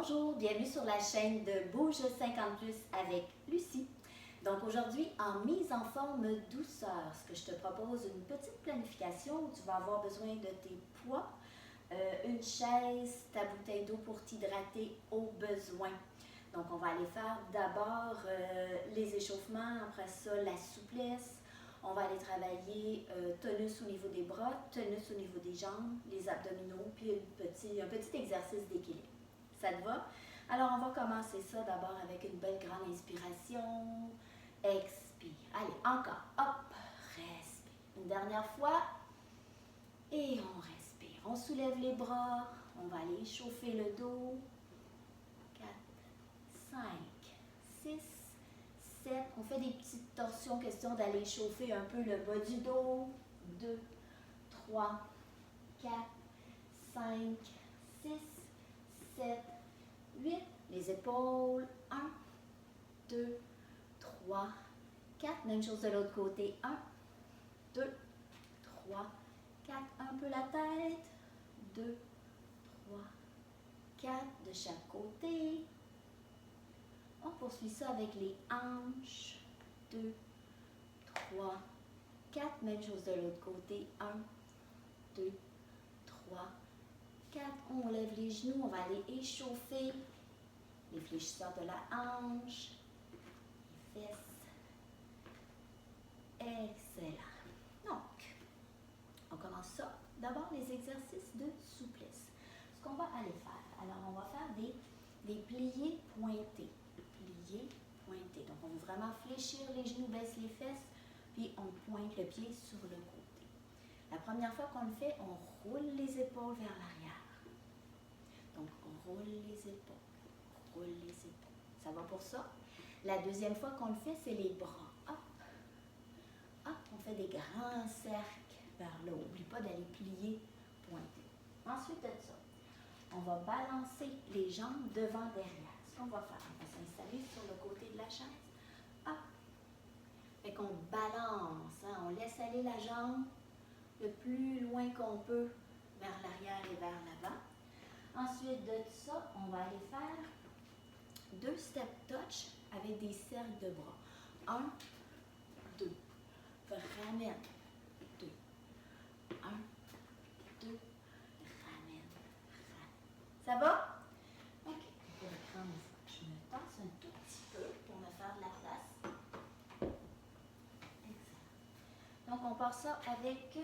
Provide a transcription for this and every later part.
Bonjour, bienvenue sur la chaîne de Bouge 50 plus avec Lucie. Donc aujourd'hui, en mise en forme douceur, ce que je te propose, une petite planification où tu vas avoir besoin de tes poids, une chaise, ta bouteille d'eau pour t'hydrater au besoin. Donc on va aller faire d'abord les échauffements, après ça la souplesse. On va aller travailler tonus au niveau des bras, tonus au niveau des jambes, les abdominaux, puis un petit exercice d'équilibre. Ça te va? Alors, on va commencer ça d'abord avec une belle grande inspiration. Expire. Allez, encore. Hop, respire. Une dernière fois. Et on respire. On soulève les bras. On va aller échauffer le dos. 4, 5, 6, 7. On fait des petites torsions, question d'aller chauffer un peu le bas du dos. 2, 3, 4, 5, 6, 7, 8, les épaules, 1, 2, 3, 4, même chose de l'autre côté, 1, 2, 3, 4, un peu la tête, 2, 3, 4, de chaque côté. On poursuit ça avec les hanches, 2, 3, 4, même chose de l'autre côté, 1, 2, 3, 4, on lève les genoux, on va aller échauffer les fléchisseurs de la hanche, les fesses. Excellent. Donc, on commence ça. D'abord, les exercices de souplesse. Ce qu'on va aller faire, alors on va faire des pliés pointés. Pliés pointés. Donc, on va vraiment fléchir les genoux, baisse les fesses, puis on pointe le pied sur le côté. La première fois qu'on le fait, on roule les épaules vers l'arrière. Donc, on roule les épaules, roule les épaules. Ça va pour ça? La deuxième fois qu'on le fait, c'est les bras. Hop, hop, on fait des grands cercles vers là. N'oublie pas d'aller plier, pointer. Ensuite de ça, on va balancer les jambes devant, derrière. Ce qu'on va faire, on va s'installer sur le côté de la chaise. Hop. Fait qu'on balance, hein, on laisse aller la jambe le plus loin qu'on peut vers l'arrière et vers l'avant. Ensuite de ça, on va aller faire 2 step touch avec des cercles de bras. 1, 2. Ramène. 2. 1, 2. Ramène. Ramène. Ça va? OK. Je me tasse un tout petit peu pour me faire de la place. Excellent. Donc, on part ça avec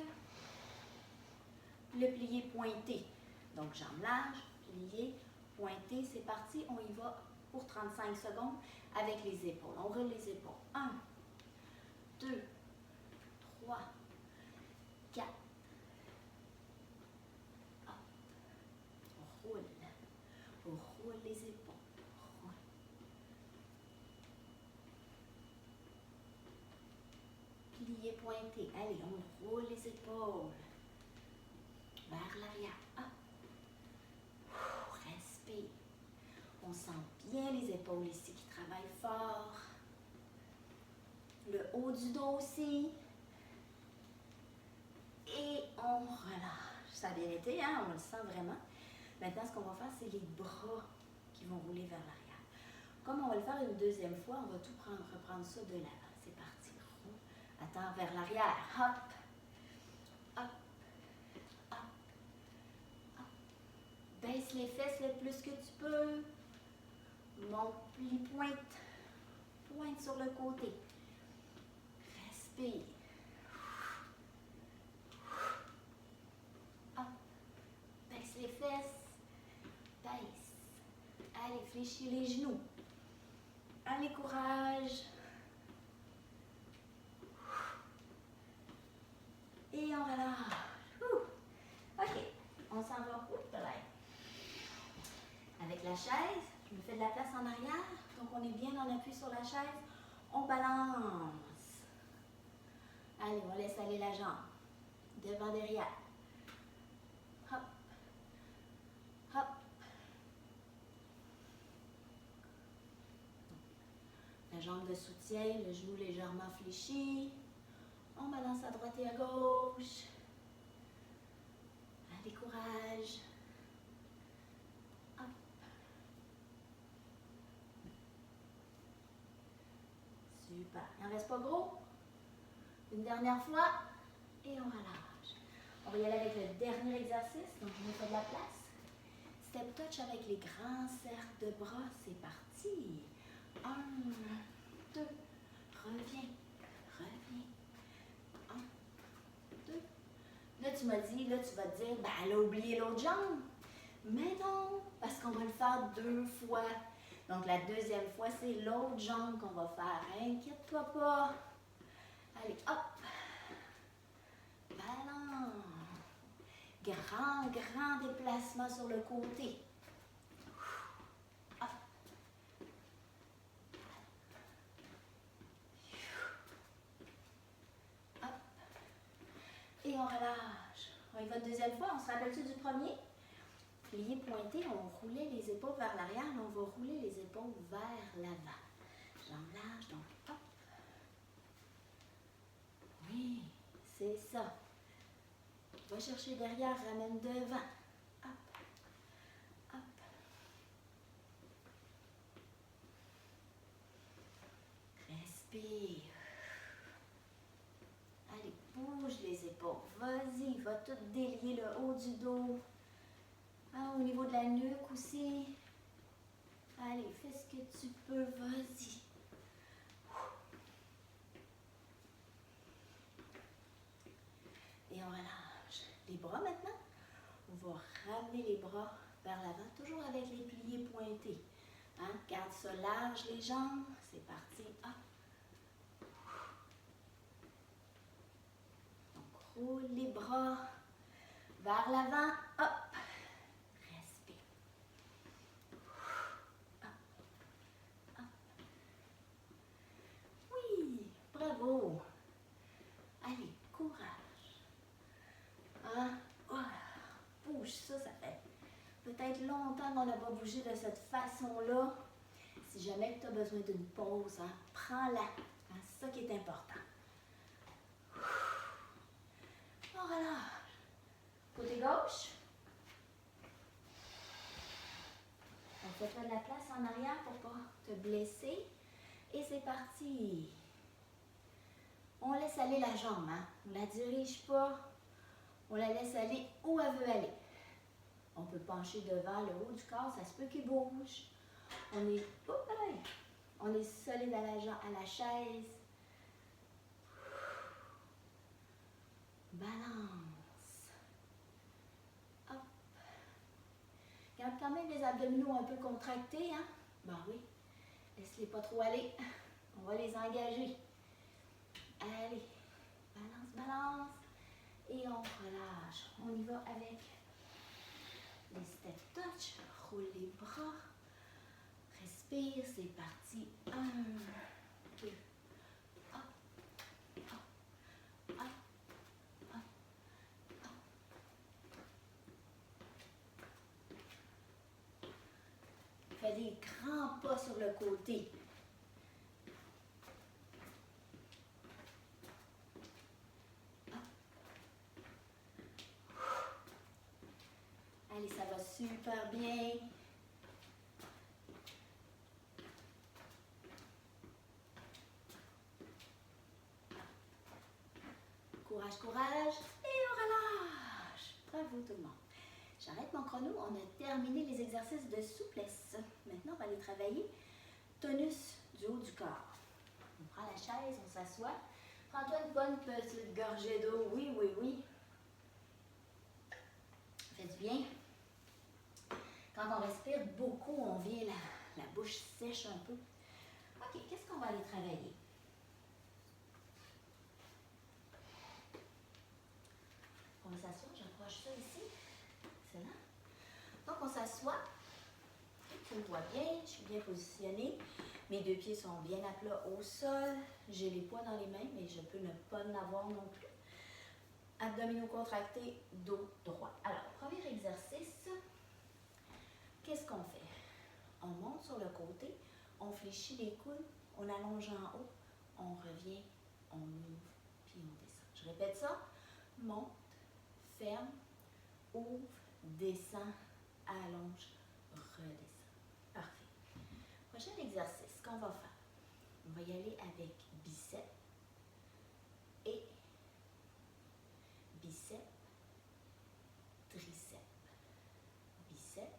le plié pointé. Donc, jambes larges, plié, pointé, c'est parti. On y va pour 35 secondes avec les épaules. On roule les épaules. 1, 2, 3, 4. Hop. On roule. On roule les épaules. Roule. Plié, pointé. Allez, on roule les épaules. Vers l'arrière. Hop. Respire. On sent bien les épaules ici qui travaillent fort. Le haut du dos aussi. Et on relâche. Ça a bien été, hein? On le sent vraiment. Maintenant, ce qu'on va faire, c'est les bras qui vont rouler vers l'arrière. Comme on va le faire une deuxième fois, on va tout reprendre ça de l'avant. C'est parti. Attends, vers l'arrière. Hop. Hop. Hop. Hop. Baisse les fesses le plus que tu peux. Monte, plie, pointe. Pointe sur le côté. Respire. Hop. Baisse les fesses. Baisse. Allez, fléchis les genoux. Allez, courage. Et on relâche. OK. On s'en va. Avec la chaise, je me fais de la place en arrière. Donc, on est bien en appui sur la chaise. On balance. Allez, on laisse aller la jambe. Devant, derrière. Hop. Hop. La jambe de soutien, le genou légèrement fléchi. On balance à droite et à gauche. Allez, courage. Hop. Super. Il n'en reste pas gros. Une dernière fois. Et on relâche. On va y aller avec le dernier exercice. Donc, je me fais de la place. Step touch avec les grands cercles de bras. C'est parti. 1, 2, reviens. Reviens. 1, 2. Là, tu m'as dit, là, tu vas te dire, ben, elle a oublié l'autre jambe. Mais non, parce qu'on va le faire 2 fois. Donc, la deuxième fois, c'est l'autre jambe qu'on va faire. Inquiète-toi pas. Allez, hop. Balance. Grand déplacement sur le côté. Hop. Hop. Et on relâche. On y va une deuxième fois. On se rappelle-tu du premier? Plié pointé, on roulait les épaules vers l'arrière, mais on va rouler les épaules vers l'avant. Jambes larges, donc hop. Oui, c'est ça. Va chercher derrière, ramène devant. Hop, hop. Respire. Allez, bouge les épaules. Vas-y, va tout délier le haut du dos. Ah, au niveau de la nuque aussi. Allez, fais ce que tu peux, vas-y. Et on relâche. Les bras maintenant. On va ramener les bras vers l'avant, toujours avec les pliés pointés. Hein? Garde ça large, les jambes. C'est parti. Hop. Donc, roule les bras vers l'avant. Hop. Respire. Hop. Hop. Oui, bravo. Allez, courage. Hein? Oh, bouge ça, ça fait peut-être longtemps qu'on n'a pas bougé de cette façon-là. Si jamais tu as besoin d'une pause, hein, prends-la. Hein, c'est ça qui est important. On relâche. Côté gauche. On fait de la place en arrière pour ne pas te blesser. Et c'est parti. On laisse aller la jambe. Hein? On ne la dirige pas. On la laisse aller où elle veut aller. On peut pencher devant le haut du corps, ça se peut qu'il bouge. On est solide à la chaise. Balance. Hop. Garde quand même les abdominaux un peu contractés, hein? Ben oui. Laisse-les pas trop aller. On va les engager. Allez. Balance, balance. Et on relâche. On y va avec les step touch. Roule les bras. Respire, c'est parti. 1, 2, hop, hop, hop, hop, hop. Fais des grands pas sur le côté. Hop. Allez, ça va super bien. Courage, courage, et on relâche. Bravo tout le monde. J'arrête mon chrono, on a terminé les exercices de souplesse. Maintenant, on va aller travailler tonus du haut du corps. On prend la chaise, on s'assoit. Prends-toi une bonne petite gorgée d'eau, oui, oui, oui. Fait du bien. Quand on respire beaucoup, on vient la bouche sèche un peu. OK, qu'est-ce qu'on va aller travailler? On va s'asseoir, j'approche ça ici. Excellent. Donc, on s'assoit. Tu me vois bien, je suis bien positionnée. Mes 2 pieds sont bien à plat au sol. J'ai les poids dans les mains, mais je peux ne pas en avoir non plus. Abdominaux contractés, dos droit. Alors, premier exercice, qu'est-ce qu'on fait? On monte sur le côté, on fléchit les coudes, on allonge en haut, on revient, on ouvre, puis on descend. Je répète ça. Monte, ferme, ouvre, descend, allonge, redescend. Parfait. Prochain exercice qu'on va faire. On va y aller avec biceps et biceps, triceps, biceps,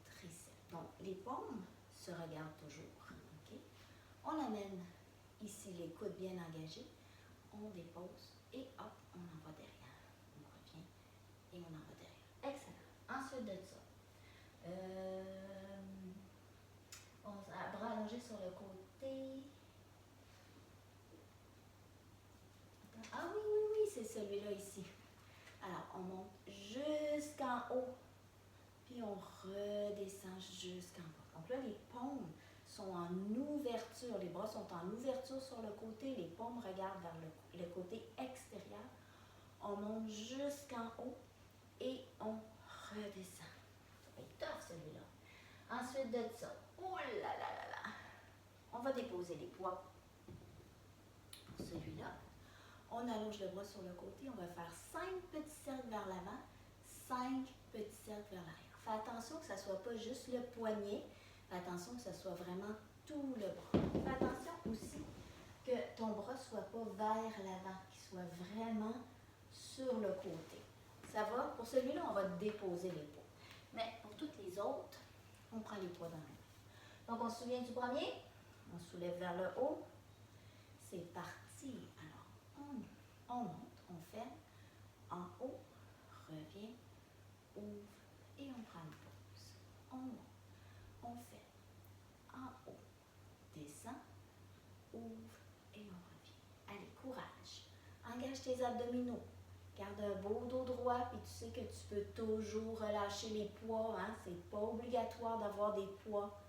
triceps. Donc, les paumes se regardent toujours. Okay? On amène ici les coudes bien engagés, on dépose et hop, on en va derrière. On revient et on en va derrière. Excellent. Ensuite de ça, bras allongés sur le côté. Ah oui, oui, oui, c'est celui-là ici. Alors, on monte jusqu'en haut, puis on redescend jusqu'en bas. Donc là, les paumes sont en ouverture, les bras sont en ouverture sur le côté, les paumes regardent vers le côté extérieur. On monte jusqu'en haut et on redescend. Ça va être tough celui-là. Ensuite de ça, oh là là là là, on va déposer les poids pour celui-là. On allonge le bras sur le côté, on va faire 5 petits cercles vers l'avant, 5 petits cercles vers l'arrière. Fais attention que ça ne soit pas juste le poignet, fais attention que ça soit vraiment tout le bras. Fais attention aussi que ton bras ne soit pas vers l'avant, qu'il soit vraiment sur le côté. Ça va? Pour celui-là, on va déposer les poids. Mais pour toutes les autres, on prend les poids dans la main. Donc, on se souvient du premier, on soulève vers le haut, c'est parti. Alors, on monte, on ferme, en haut, revient, ouvre et on prend une pause. On monte, on ferme, en haut, descend, ouvre et on revient. Allez, courage. Engage tes abdominaux. Garde un beau dos droit, puis tu sais que tu peux toujours relâcher les poids. Hein? C'est pas obligatoire d'avoir des poids.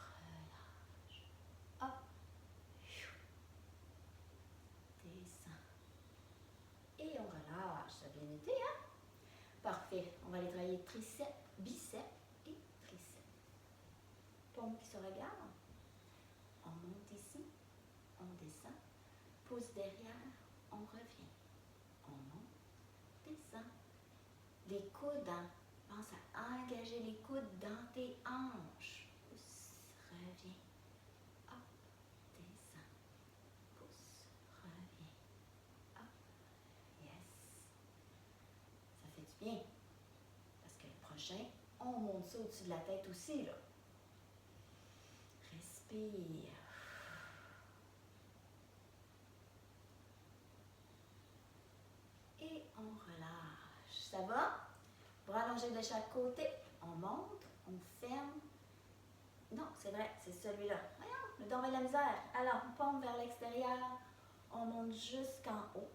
Relâche. Hop. Descends. Et on relâche. Ça a bien été, hein? Parfait. On va aller travailler triceps, biceps et triceps. Paume qui se regarde. On monte ici. On descend. Pouce derrière. On revient. On monte. Descend. Les coudes, hein? Pense à engager les coudes dans tes hanches. Pousse, reviens. Hop, descends. Pousse, reviens. Hop, yes. Ça fait du bien. Parce que le prochain, on monte ça au-dessus de la tête aussi, là. Respire. Et on relâche. Ça va? Bras allongés de chaque côté. On monte, on ferme. Non, c'est vrai, c'est celui-là. Voyons, le dos de la misère. Alors, on pompe vers l'extérieur. On monte jusqu'en haut.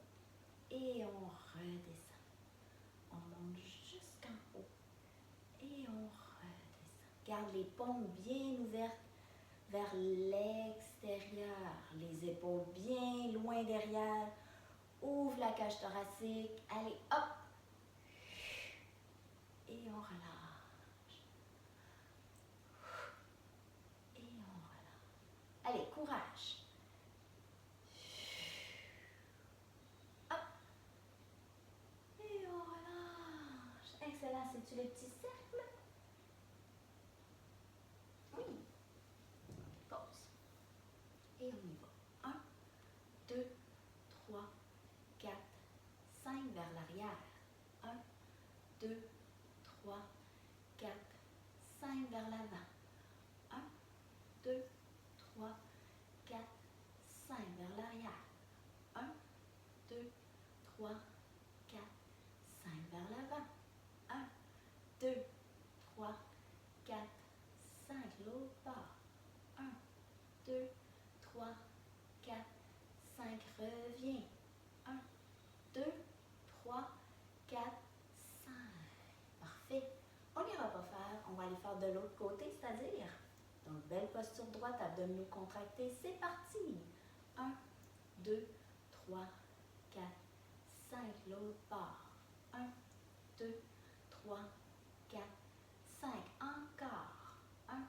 Et on redescend. On monte jusqu'en haut. Et on redescend. Garde les paumes bien ouvertes vers l'extérieur. Les épaules bien loin derrière. Ouvre la cage thoracique. Allez, hop! Et on relâche. Et on relâche. Allez, courage. Hop. Et on relâche. Excellent. C'est-tu les petits cercles? Oui. Pause. Et on y va. 1, 2, 3, 4, 5 vers l'arrière. 1, 2, 3, 4, 5 vers l'avant. 1, 2, 3, 4, 5 vers l'arrière. 1, 2, 3, 4, 5 vers l'avant. 1, 2, 3, 4, 5. L'autre part. 1, 2, 3, 4, 5. Reviens. 1, 2, 3, 4, 5. Parfait. On n'ira pas faire, on va aller faire de l'autre côté, c'est-à-dire, donc belle posture droite, abdominaux contractés, c'est parti. 1, 2, 3, 4, 5, l'autre part. 1, 2, 3, 4, 5, encore. 1,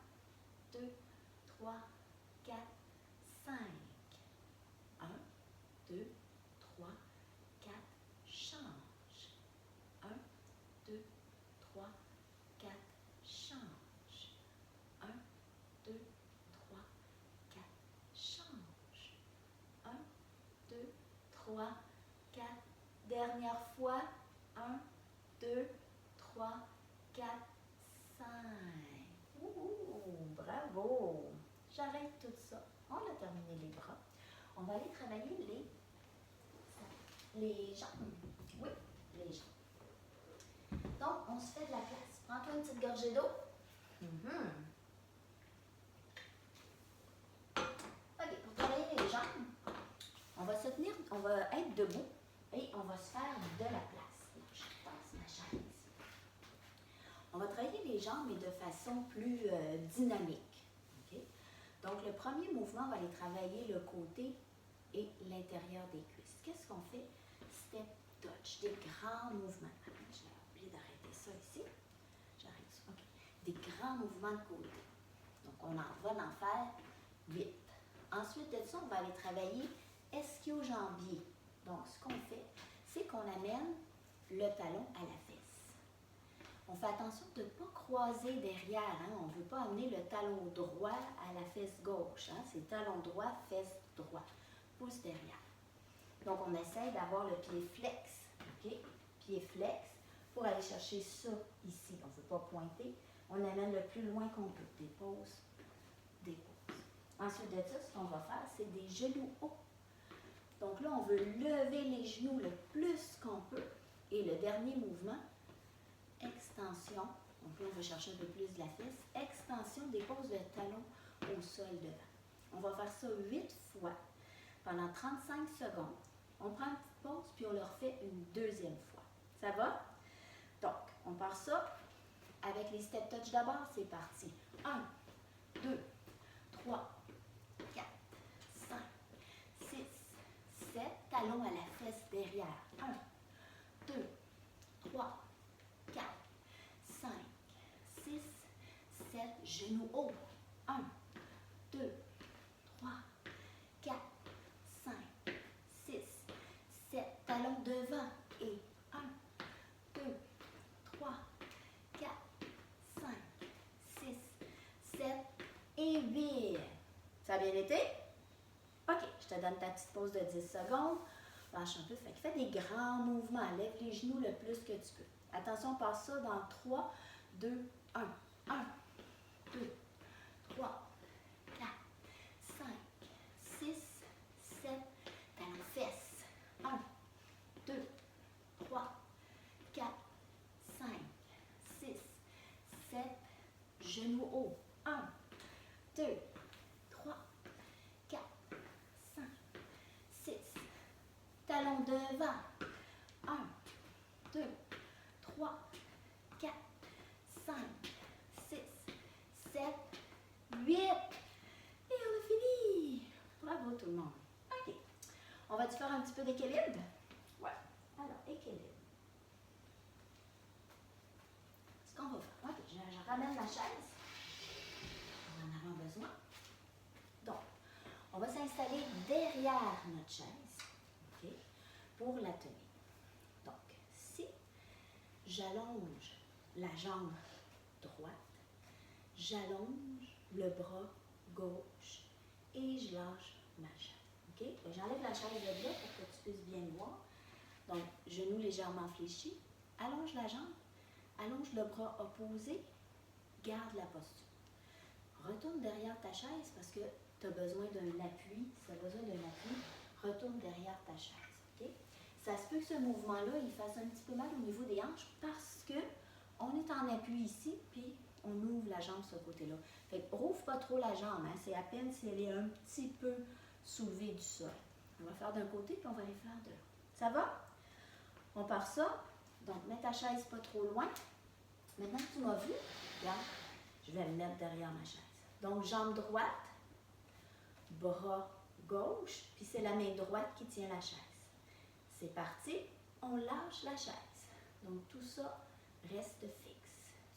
2, 3, 4, 5. 1, 2, 3, 4, change. 1, 2, 3, 4, change. 1, 2, 3, 4, Bravo! J'arrête tout ça. On a terminé les bras. On va aller travailler les jambes. Oui, les jambes. Donc, on se fait de la place. Prends-toi une petite gorgée d'eau. OK, pour travailler les jambes, on va se tenir, on va être debout et on va se faire de la place. Je passe ma chaise. On va travailler les jambes, mais de façon plus dynamique. Okay? Donc, le premier mouvement va aller travailler le côté et l'intérieur des cuisses. Qu'est-ce qu'on fait? Step touch, des grands mouvements. J'ai oublié d'arrêter ça ici. J'arrête ça. OK. Des grands mouvements de côté. Donc, on va en faire 8. Ensuite de ça, on va aller travailler ischio-jambier. Donc, ce qu'on fait, c'est qu'on amène le talon à la fesse. On fait attention de ne pas croiser derrière. Hein? On ne veut pas amener le talon droit à la fesse gauche. Hein? C'est talon droit, fesse droit. Pouce derrière. Donc, on essaie d'avoir le pied flex. OK? Pied flex pour aller chercher ça ici. On ne veut pas pointer. On amène le plus loin qu'on peut. Dépose, dépose. Ensuite de ça, ce qu'on va faire, c'est des genoux hauts. Donc là, on veut lever les genoux le plus qu'on peut. Et le dernier mouvement, extension. Donc là, on va chercher un peu plus de la fesse. Extension, dépose le talon au sol devant. On va faire ça 8 fois pendant 35 secondes. On prend une petite pause, puis on le refait une deuxième fois. Ça va? Donc, on part ça avec les step touch d'abord. C'est parti. 1, 2, 3, 4, 5, 6, 7. Talon à la fesse derrière. 1, 2, 3, 4, 5, 6, 7. Genoux haut. 1, 2, 3, 4, 5, 6, 7. Talon devant. Et 1, 2, 3, 4, 5, 6, 7 et 8. Ça a bien été? OK, je te donne ta petite pause de 10 secondes. Lâche un peu. Fait que fais des grands mouvements. Lève les genoux le plus que tu peux. Attention, on passe ça dans 3, 2, 1. 1, 2, 3, 4, 5, 6, 7. Talon fesses. 1, 2, 3, 4, 5, 6, 7. Genoux haut. 1, 2, 3, 4, 5, 6. Talon devant. 1, 2, 3, 4, 5, 6, 7, 8. Et on a fini. Bravo tout le monde. OK. On va-tu faire un petit peu d'équilibre? Ouais. Alors, équilibre. Ce qu'on va faire. OK, je ramène la chaise. On en aura besoin. Donc, on va s'installer derrière notre chaise, OK, pour la tenir. Donc, si j'allonge la jambe droite, j'allonge le bras gauche et je lâche ma chaise. OK? J'enlève la chaise de là pour que tu puisses bien voir. Donc, genoux légèrement fléchis, allonge la jambe, allonge le bras opposé, garde la posture. Retourne derrière ta chaise parce que tu as besoin d'un appui. Si tu as besoin d'un appui, retourne derrière ta chaise. Okay? Ça se peut que ce mouvement-là, il fasse un petit peu mal au niveau des hanches parce que on est en appui ici, puis on ouvre la jambe sur ce côté-là. Fait que rouvre pas trop la jambe, hein? C'est à peine si elle est un petit peu soulevée du sol. On va faire d'un côté, puis on va aller faire de l'autre. Ça va? On part ça. Donc, mets ta chaise pas trop loin. Maintenant que tu m'as vu, regarde, je vais me mettre derrière ma chaise. Donc, jambe droite, bras gauche, puis c'est la main droite qui tient la chaise. C'est parti, on lâche la chaise. Donc, tout ça reste fixe.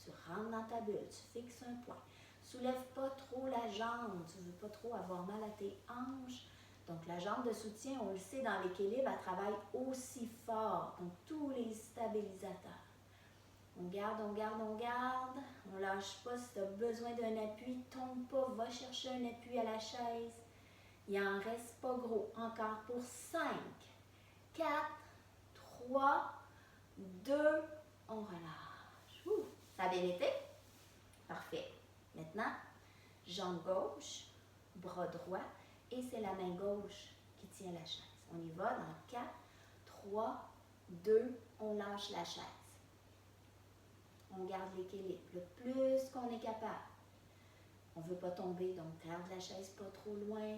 Tu rentres dans ta bulle, tu fixes un point. Soulève pas trop la jambe, tu ne veux pas trop avoir mal à tes hanches. Donc, la jambe de soutien, on le sait, dans l'équilibre, elle travaille aussi fort. Donc, tous les stabilisateurs. On garde, on garde, on garde. On lâche pas. Si tu as besoin d'un appui, tombe pas. Va chercher un appui à la chaise. Il en reste pas gros. Encore pour 5, 4, 3, 2. On relâche. Ça a bien été? Parfait. Maintenant, jambe gauche, bras droit, et c'est la main gauche qui tient la chaise. On y va dans 4, 3, 2, on lâche la chaise. On garde l'équilibre le plus qu'on est capable. On ne veut pas tomber, donc garde la chaise pas trop loin.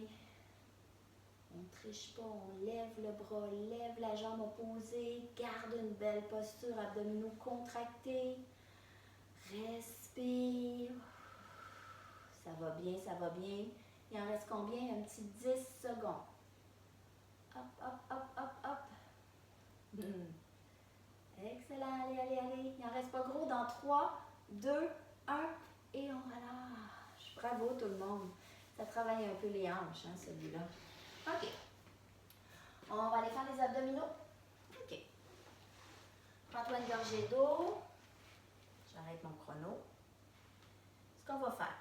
On ne triche pas, on lève le bras, lève la jambe opposée, garde une belle posture, abdominaux contractés. Respire. Ça va bien, ça va bien. Il en reste combien? Un petit 10 secondes. Hop, hop, hop, hop, hop. Excellent, allez, allez, allez. Il n'en reste pas gros dans 3, 2, 1 et on relâche. Bravo tout le monde. Ça travaille un peu les hanches, hein, celui-là. OK. On va aller faire les abdominaux. OK. Prends-toi une gorgée d'eau. J'arrête mon chrono. Ce qu'on va faire,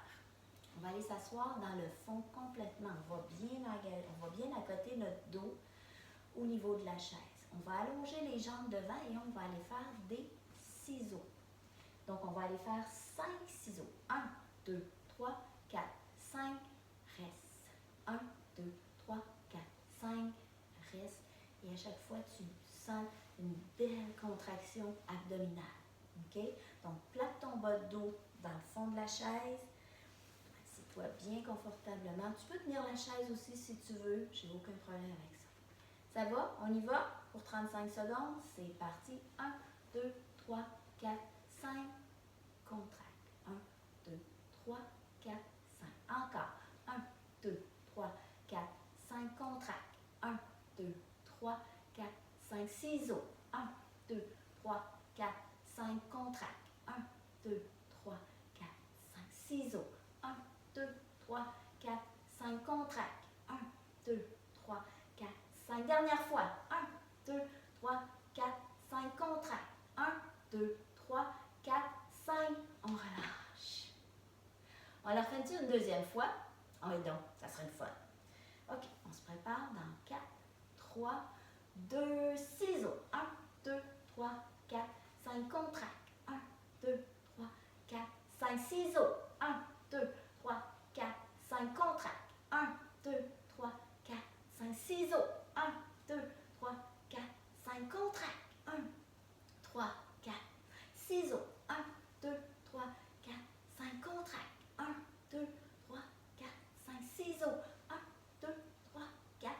on va aller s'asseoir dans le fond complètement. On va bien accoter notre dos au niveau de la chaise. On va allonger les jambes devant et on va aller faire des ciseaux. Donc, on va aller faire 5 ciseaux. 1, 2, 3, 4, 5, reste. 1, 2, 3, 4, 5, reste. Et à chaque fois, tu sens une belle contraction abdominale. OK? Donc, plate ton bas de dos dans le fond de la chaise. Assieds-toi bien confortablement. Tu peux tenir la chaise aussi si tu veux. J'ai aucun problème avec ça. Ça va? On y va pour 35 secondes. C'est parti. 1, 2, 3, 4, 5. Contracte. 1, 2, 3, 4, 5. Encore. 1, 2, 3, 4, 5. Contracte. 1, 2, 3, 4, 5. Ciseaux. 1, 2, 3, 4, 5. Contracte. 1, 2, 3, 4, 5. Ciseaux. 1, 2, 3, 4, 5. Contracte. 1, 2, 3, 4, 5. Dernière fois. 1, 2, 3, 4, 5. Contracte. 1, 2, 3, 4, 5. On relâche. On la refait une deuxième fois. Ah oui, donc, ça serait le fun. OK, on se prépare dans 4, 3, 2, ciseaux. 1, 2, 3, 4, 5. Contracte. 1, 2, 3, 4, 5. Ciseaux. 1, 2, 3, 4, 5. Contracte. 1, 2, 3, 4, 5. Ciseaux. 1, 2, 3, 4, 5. Contracte. 1, 3, 4. Ciseaux. 1, 2, 3, 4, 5. Contracte. 1, 2, 3, 4, 5. Ciseaux. 1, 2, 3, 4.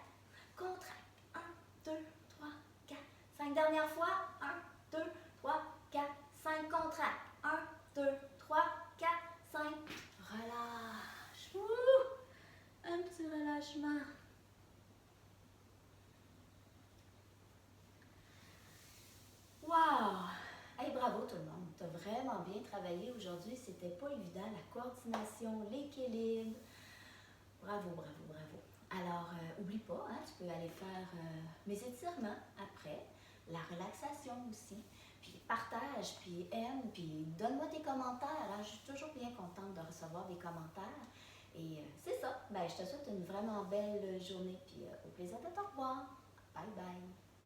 Contracte. 1, 2, 3, 4, 5. Dernière fois. 1, 2, 3, 4, 5. Contracte. 1, 2, 3, 4, 5. Relâche. Un petit relâchement. Wow! Hey, bravo tout le monde. Tu as vraiment bien travaillé aujourd'hui. C'était pas évident. La coordination, l'équilibre. Bravo, bravo, bravo. Alors, oublie pas, hein, tu peux aller faire mes étirements après, la relaxation aussi, puis partage, puis aime, puis donne-moi tes commentaires. Hein. Je suis toujours bien contente de recevoir des commentaires. Et c'est ça. Ben, je te souhaite une vraiment belle journée, puis au plaisir de te revoir. Bye bye.